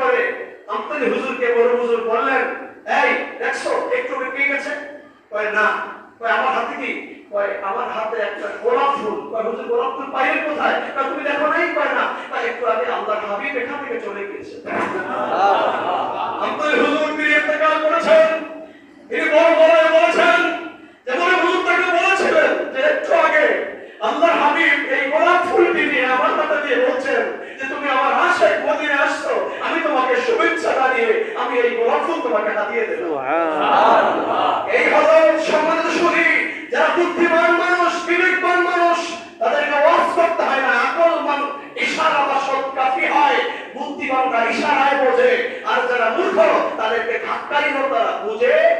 করে আমতলী হুজুরকে বড় হুজুর বললেন, এই দেখছো একটু কে গেছে? কয় না। কয় আমার হাতে কি? কয় আমার হাতে একটা গোলাপ ফুল। কয় হুজুর গোলাপ ফুল পাইলেন কোথায়? কয় তুমি দেখো নাই? কয় না। কয় একটু আগে আল্লাহর হাবিব এখান থেকে চলে গিয়েছে। আমতলী হুজুর তিনি ইন্তেকাল করেছেন। তিনি বড় গলায় বলেছেন যে বড় হুজুর তাকে বলেছিলেন যে একটু আগে আল্লাহর হাবিব এই গোলাপ ফুলটি নিয়ে আমার হাতে দিয়ে বলছেন যে তুমি আমার আশিক মদিনায় আসছো, আমি তোমাকে শুভেচ্ছা জানিয়ে আমি এই গোলাপ ফুল তোমাকে হাতিয়ে দেব। এই হলো সম্মানিত শুনি, যারা বুদ্ধিমান মানুষ, বিবেকবান মানুষ, তাদেরকে ওয়াজ করতে হয় না, আকল মানুষ ইশারা বা শব্দ কাফি হয়। বুদ্ধিমানরা ইশারায় বোঝে, আর যারা মূর্খ তাদেরকে ধাক্কাই তারা বুঝে